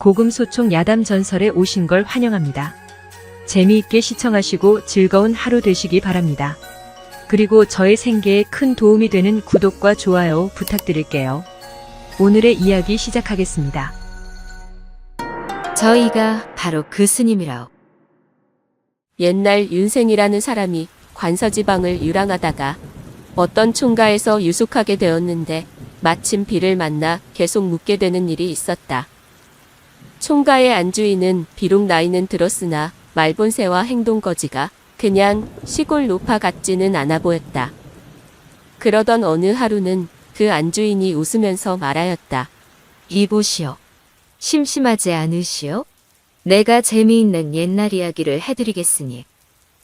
고금소총 야담 전설에 오신 걸 환영합니다. 재미있게 시청하시고 즐거운 하루 되시기 바랍니다. 그리고 저의 생계에 큰 도움이 되는 구독과 좋아요 부탁드릴게요. 오늘의 이야기 시작하겠습니다. 저희가 바로 그 스님이라오. 옛날 윤생이라는 사람이 관서지방을 유랑하다가 어떤 총가에서 유숙하게 되었는데 마침 비를 만나 계속 묵게 되는 일이 있었다. 총가의 안주인은 비록 나이는 들었으나 말본새와 행동거지가 그냥 시골 노파 같지는 않아 보였다. 그러던 어느 하루는 그 안주인이 웃으면서 말하였다. 이보시오. 심심하지 않으시오? 내가 재미있는 옛날 이야기를 해드리겠으니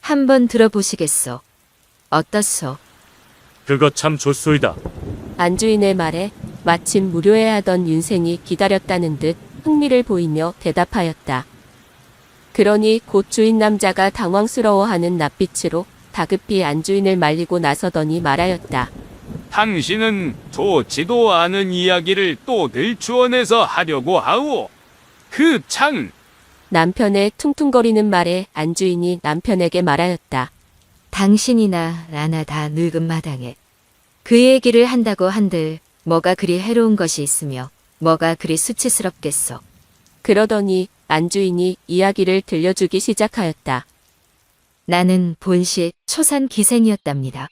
한번 들어보시겠소. 어떻소? 그것 참 좋소이다. 안주인의 말에 마침 무료해하던 윤생이 기다렸다는 듯 흥미를 보이며 대답하였다. 그러니 곧 주인 남자가 당황스러워하는 낯빛으로 다급히 안주인을 말리고 나서더니 말하였다. 당신은 좋지도 않은 이야기를 또 들추어내서 하려고 하오. 그 창! 남편의 퉁퉁거리는 말에 안주인이 남편에게 말하였다. 당신이나 나나 다 늙은 마당에 그 얘기를 한다고 한들 뭐가 그리 해로운 것이 있으며 뭐가 그리 수치스럽겠소. 그러더니 안주인이 이야기를 들려주기 시작하였다. 나는 본시 초산 기생이었답니다.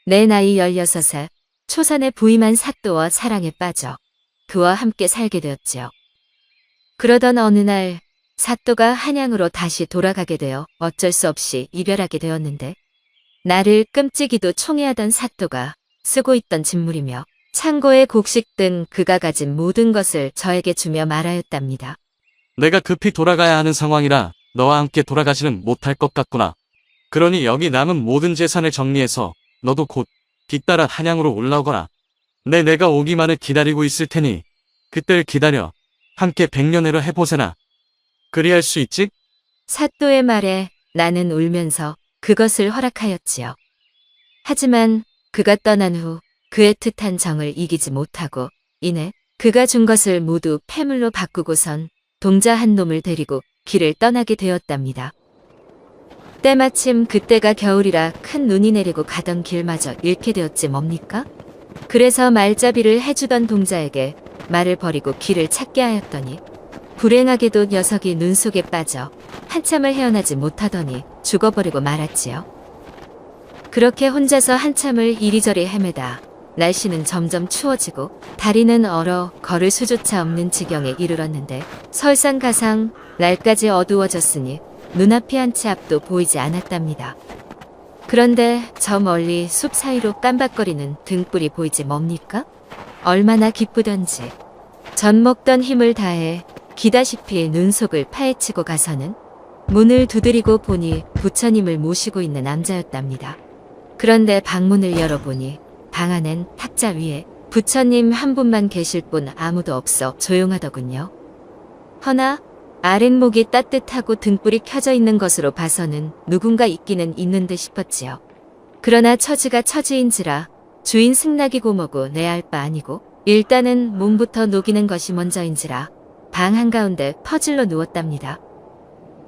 내 나이 16살 초산에 부임한 사또와 사랑에 빠져 그와 함께 살게 되었지요. 그러던 어느 날 사또가 한양으로 다시 돌아가게 되어 어쩔 수 없이 이별하게 되었는데 나를 끔찍이도 총애하던 사또가 쓰고 있던 진물이며 창고의 곡식 등 그가 가진 모든 것을 저에게 주며 말하였답니다. 내가 급히 돌아가야 하는 상황이라 너와 함께 돌아가지는 못할 것 같구나. 그러니 여기 남은 모든 재산을 정리해서 너도 곧 뒤따라 한양으로 올라오거라. 내가 오기만을 기다리고 있을 테니 그때를 기다려 함께 백년해로 해보세나. 그리할 수 있지? 사또의 말에 나는 울면서 그것을 허락하였지요. 하지만 그가 떠난 후 그의 애틋한 정을 이기지 못하고 이내 그가 준 것을 모두 폐물로 바꾸고선 동자 한 놈을 데리고 길을 떠나게 되었답니다. 때마침 그때가 겨울이라 큰 눈이 내리고 가던 길마저 잃게 되었지 뭡니까? 그래서 말잡이를 해주던 동자에게 말을 버리고 길을 찾게 하였더니 불행하게도 녀석이 눈 속에 빠져 한참을 헤어나지 못하더니 죽어버리고 말았지요. 그렇게 혼자서 한참을 이리저리 헤매다 날씨는 점점 추워지고 다리는 얼어 걸을 수조차 없는 지경에 이르렀는데 설상가상 날까지 어두워졌으니 눈앞이 한 채 앞도 보이지 않았답니다. 그런데 저 멀리 숲 사이로 깜박거리는 등불이 보이지 뭡니까? 얼마나 기쁘던지 전 먹던 힘을 다해 기다시피 눈 속을 파헤치고 가서는 문을 두드리고 보니 부처님을 모시고 있는 남자였답니다. 그런데 방문을 열어보니 방 안엔 탁자 위에 부처님 한 분만 계실 뿐 아무도 없어 조용하더군요. 허나 아랫목이 따뜻하고 등불이 켜져 있는 것으로 봐서는 누군가 있기는 있는 듯 싶었지요. 그러나 처지가 처지인지라 주인 승낙이 고모고 내 알 바 아니고 일단은 몸부터 녹이는 것이 먼저인지라 방 한가운데 퍼질러 누웠답니다.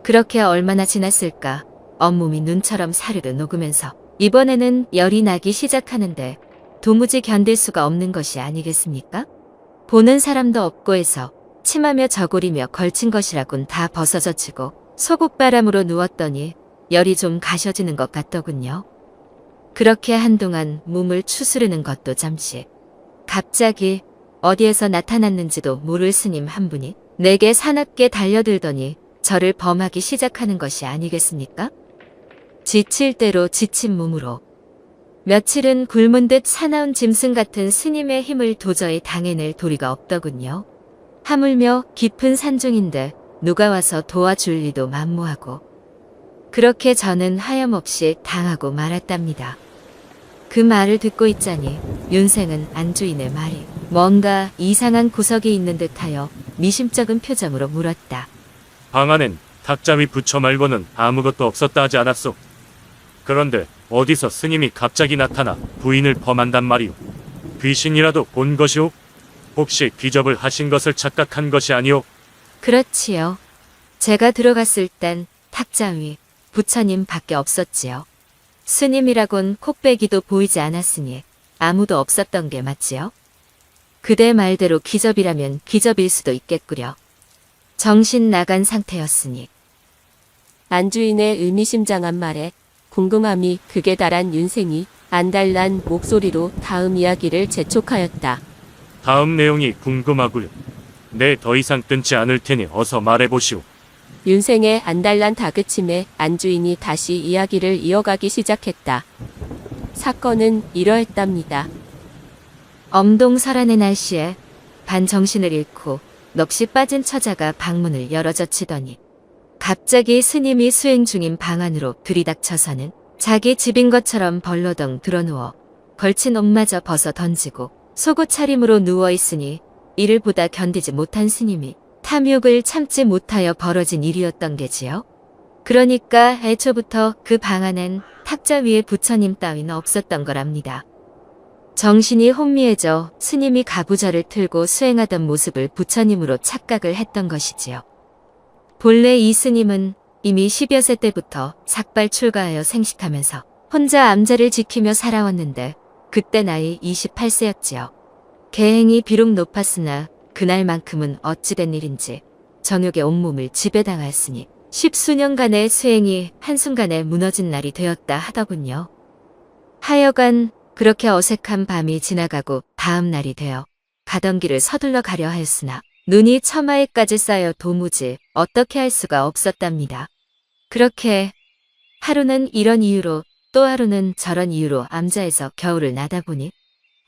그렇게 얼마나 지났을까 온몸이 눈처럼 사르르 녹으면서 이번에는 열이 나기 시작하는데 도무지 견딜 수가 없는 것이 아니겠습니까? 보는 사람도 없고 해서 치마며 저고리며 걸친 것이라곤 다 벗어져치고 소국바람으로 누웠더니 열이 좀 가셔지는 것 같더군요. 그렇게 한동안 몸을 추스르는 것도 잠시 갑자기 어디에서 나타났는지도 모를 스님 한 분이 내게 사납게 달려들더니 저를 범하기 시작하는 것이 아니겠습니까? 지칠 대로 지친 몸으로 며칠은 굶은 듯 사나운 짐승 같은 스님의 힘을 도저히 당해낼 도리가 없더군요. 하물며 깊은 산중인데 누가 와서 도와줄 리도 만무하고 그렇게 저는 하염없이 당하고 말았답니다. 그 말을 듣고 있자니 윤생은 안주인의 말이 뭔가 이상한 구석이 있는 듯하여 미심쩍은 표정으로 물었다. 방 안엔 탁자 위 부처 말고는 아무것도 없었다 하지 않았소. 그런데 어디서 스님이 갑자기 나타나 부인을 범한단 말이오. 귀신이라도 본 것이오? 혹시 귀접을 하신 것을 착각한 것이 아니오? 그렇지요. 제가 들어갔을 땐 탁자 위 부처님 밖에 없었지요. 스님이라곤 콕배기도 보이지 않았으니 아무도 없었던 게 맞지요. 그대 말대로 기접이라면 기접일 수도 있겠구려. 정신 나간 상태였으니. 안주인의 의미심장한 말에 궁금함이 극에 달한 윤생이 안달난 목소리로 다음 이야기를 재촉하였다. 다음 내용이 궁금하구려. 네, 더 이상 끊지 않을 테니 어서 말해보시오. 윤생의 안달난 다그침에 안주인이 다시 이야기를 이어가기 시작했다. 사건은 이러했답니다. 엄동설한의 날씨에 반정신을 잃고 넋이 빠진 처자가 방문을 열어젖히더니 갑자기 스님이 수행 중인 방 안으로 들이닥쳐서는 자기 집인 것처럼 벌러덩 드러누워 걸친 옷마저 벗어 던지고 속옷 차림으로 누워있으니 이를 보다 견디지 못한 스님이 탐욕을 참지 못하여 벌어진 일이었던 게지요. 그러니까 애초부터 그 방 안엔 탁자 위에 부처님 따위는 없었던 거랍니다. 정신이 혼미해져 스님이 가부좌를 틀고 수행하던 모습을 부처님으로 착각을 했던 것이지요. 본래 이 스님은 이미 10여 세 때부터 삭발 출가하여 생식하면서 혼자 암자를 지키며 살아왔는데 그때 나이 28세였지요. 계행이 비록 높았으나 그날만큼은 어찌된 일인지 정욕의 온몸을 지배당하였으니 10수년간의 수행이 한순간에 무너진 날이 되었다 하더군요. 하여간 그렇게 어색한 밤이 지나가고 다음 날이 되어 가던 길을 서둘러 가려 하였으나 눈이 처마에까지 쌓여 도무지 어떻게 할 수가 없었답니다. 그렇게 하루는 이런 이유로 또 하루는 저런 이유로 암자에서 겨울을 나다 보니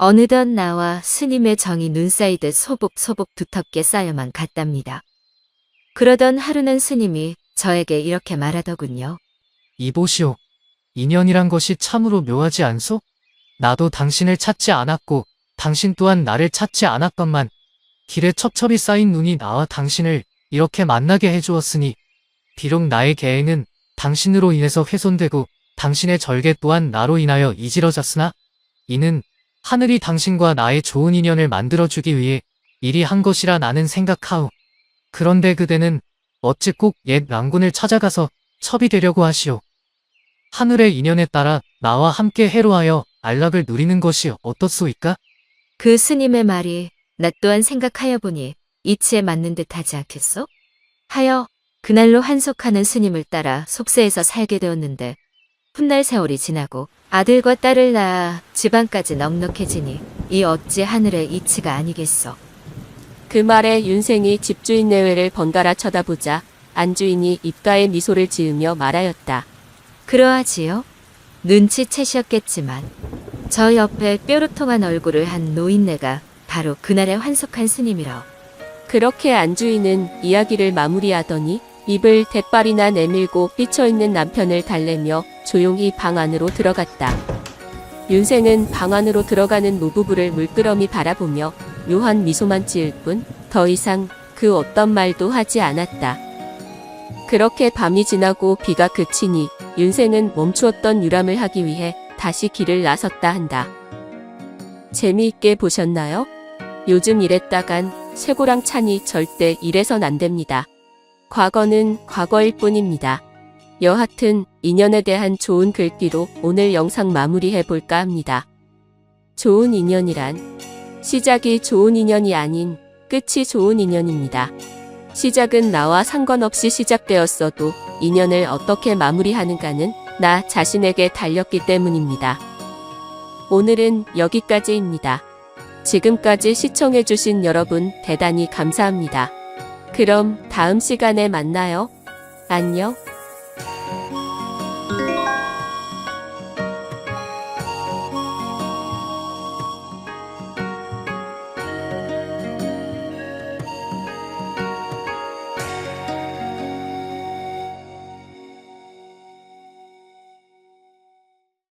어느덧 나와 스님의 정이 눈 쌓이듯 소복소복 두텁게 쌓여만 갔답니다. 그러던 하루는 스님이 저에게 이렇게 말하더군요. 이보시오. 인연이란 것이 참으로 묘하지 않소? 나도 당신을 찾지 않았고 당신 또한 나를 찾지 않았건만 길에 첩첩이 쌓인 눈이 나와 당신을 이렇게 만나게 해주었으니 비록 나의 계행은 당신으로 인해서 훼손되고 당신의 절개 또한 나로 인하여 이지러졌으나 이는 하늘이 당신과 나의 좋은 인연을 만들어주기 위해 이리 한 것이라 나는 생각하오. 그런데 그대는 어찌 꼭 옛 랑군을 찾아가서 첩이 되려고 하시오. 하늘의 인연에 따라 나와 함께 해로하여 안락을 누리는 것이 어떻소이까? 그 스님의 말이 나 또한 생각하여 보니 이치에 맞는 듯 하지 않겠소? 하여 그날로 한속하는 스님을 따라 속세에서 살게 되었는데 훗날 세월이 지나고 아들과 딸을 낳아 집안까지 넉넉해지니 이 어찌 하늘의 이치가 아니겠소. 그 말에 윤생이 집주인 내외를 번갈아 쳐다보자 안주인이 입가에 미소를 지으며 말하였다. 그러하지요. 눈치채셨겠지만 저 옆에 뾰루통한 얼굴을 한 노인네가 바로 그날의 환속한 스님이라. 그렇게 안주인은 이야기를 마무리하더니 입을 대빨이나 내밀고 삐쳐있는 남편을 달래며 조용히 방 안으로 들어갔다. 윤생은 방 안으로 들어가는 노부부를 물끄러미 바라보며 묘한 미소만 지을 뿐 더 이상 그 어떤 말도 하지 않았다. 그렇게 밤이 지나고 비가 그치니 윤생은 멈추었던 유람을 하기 위해 다시 길을 나섰다 한다. 재미있게 보셨나요? 요즘 이랬다간 쇠고랑 찬이 절대 이래선 안 됩니다. 과거는 과거일 뿐입니다. 여하튼 인연에 대한 좋은 글귀로 오늘 영상 마무리해 볼까 합니다. 좋은 인연이란 시작이 좋은 인연이 아닌 끝이 좋은 인연입니다. 시작은 나와 상관없이 시작되었어도 인연을 어떻게 마무리하는가는 나 자신에게 달렸기 때문입니다. 오늘은 여기까지입니다. 지금까지 시청해주신 여러분 대단히 감사합니다. 그럼 다음 시간에 만나요. 안녕.